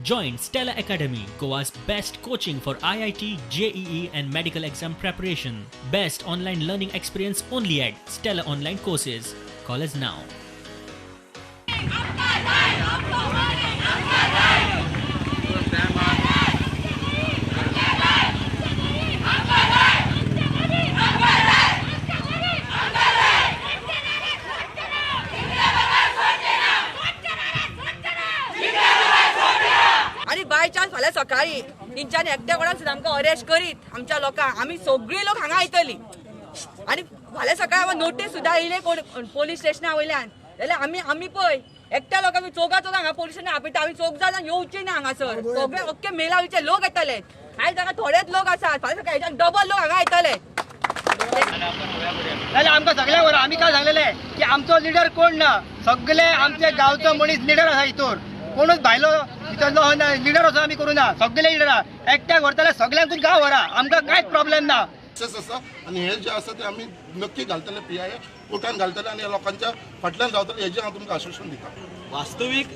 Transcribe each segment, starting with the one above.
Join Stella Academy, Goa's best coaching for IIT, JEE and medical exam preparation. Best online learning experience only at Stella Online Courses. Call us now. आणि by chance फाल्यां सकाळी तेंच्यांनी एकट्या कोणाक सुद्दां आमकां arrest करीत आमच्या लोकांक आमी सगळीं लोक हांगा येतली आणि फाल्यां सकाळी आमकां नोटीस सुद्दां येयले पोलीस स्टेशना वयल्यान जाल्यार आमी पळय एकट्या लोक आमी चौगा हांगा पोलीस स्टेशन आपयता आमी चौग जाण येवचे ना हांगासर सगळे अख्खे मेलावीचे लोक येतले आयज हांगा थोडेच लोक आसात फाल्यां सकाळी हेच्यान डबल लोक हांगा येतले जाल्यार आमकां सगळ्यांक वरां आमी काय सांगलेले की आमचो लिडर कोण ना सगळे आमचे गांवचो मनीस लिडर आसा हितूर कोणूच भायलो भितरलो लिडर असो आमी करूं ना सगळे लिडर एकट्याक व्हरतले सगळ्यांकूच गांव व्हरा आमकां कांयच प्रॉब्लेम ना आसा आनी हे जे आसा ते आमी नक्की घालतले PIA कोर्टान घालतले आनी लोकांच्या फाटल्यान रावतले हेजें हांव तुमकां आश्वासन दिता. वास्तवीक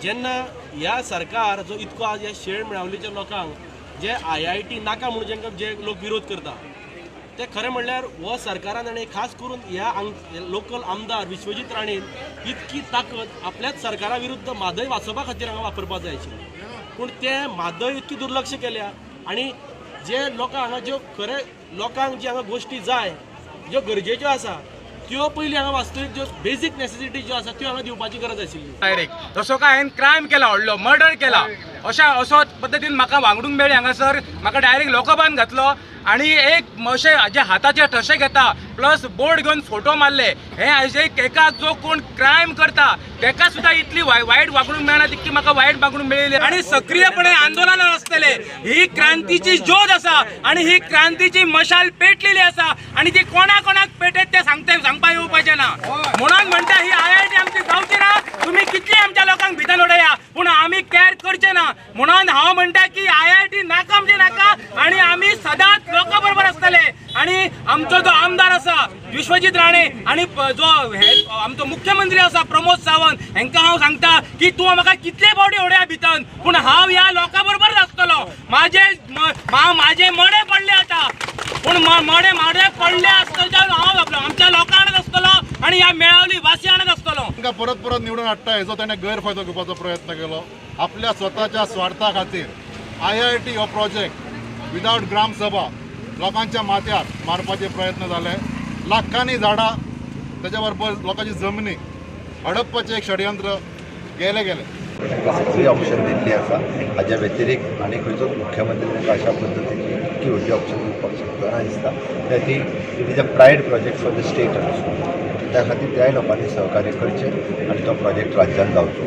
जेन्ना ह्या सरकार जो इतको आज ह्या शेळ मेळावलेच्या लोकांक जे IIT नाका म्हणून जेंकां जे लोक विरोध करता ते खरें म्हणल्यार हो सरकारान आनी खास करून ह्या लोकल आमदार विश्वजीत राणेन इतकी ताकद आपल्याच सरकारा विरुद्ध म्हादय वाचोवपा खातीर हांगा वापरपाक जाय आशिल्ली पूण ते म्हादय इतकी दुर्लक्ष केल्या आनी जे लोकांक हांगा ज्यो खरे लोकांक जी हांगा गोश्टी जाय ज्यो गरजेच्यो आसा त्यो पयलीं हांगा वास्तवीक ज्यो बेजीक नेसेसिटी ज्यो आसा त्यो हांगा दिवपाची गरज आशिल्ली. डायरेक्ट जसो काय हांवें क्रायम केला व्हडलो मर्डर केला असो पद्दतीन म्हाका वांगडूंक मेळ्ळी हांगासर म्हाका डायरेक्ट लोकबान घातलो आणि एक अशे जे हाताचे ठसे घेता प्लस बोर्ड घेवन फोटो मारले हे एका जो कोण क्रायम करता तेका सुद्धा इतली वायट वागणूक मेळना तितकी म्हाका वायट वागणूक मेळिल्ली आणि सक्रियपणे आंदोलनां आसतले ही क्रांतीची ज्योत आसा आणि ही क्रांतीची मशाल पेटलेली आसा आणि ती कोणाक पेटत ते सांगपा येवपाचें ना म्हणून म्हणटा ही IIT आमची जावची ना तुम्ही कितली आमच्या लोकांक भितर उडया पूण आमी कॅर करचे ना म्हणून हांव म्हणटा की IIT नाका म्हणजे नाका आणि आमी सदांच लोकां बरोबर आसतले आणि आमचो जो आमदार आसा विश्वजीत राणे आणि जो आमचो मुख्यमंत्री आसा प्रमोद सावंत हांकां हांव सांगता की तूं म्हाका कितले फावटी उडया भितर पूण हांव ह्या लोकां बरोबर आसतलो माझे मडे पडले आता पूण मडे पडले आसतले हांव आमच्या लोकांक आसतलो आणि ह्या मेळावली वासी आणत आसतलो. तांकां परत निवडून हाडटा हेजो ताणें गैरफायदो घेवपाचो प्रयत्न केलो आपल्या स्वताच्या स्वार्था खातीर IIT हो प्रोजेक्ट विदाउट ग्रामसभा लोकांच्या माथ्यार मारपाचे प्रयत्न जाले लाखांनी झाडां तेच्या बरोबर लोकांची जमनी हडपपाचें एक षडयंत्र गेले सगळी ऑप्शन दिल्ली आसा हाज्या व्यतिरिक्त आनी खंयचोच मुख्यमंत्री तांकां अशा पद्दतीची इतकी व्हडली ऑप्शन दिवपाक शकतना दिसता that it is a pride project for the state also त्या खातीर त्याय लोकांनी सहकार्य करचें आनी तो प्रोजेक्ट राज्यान जावचो.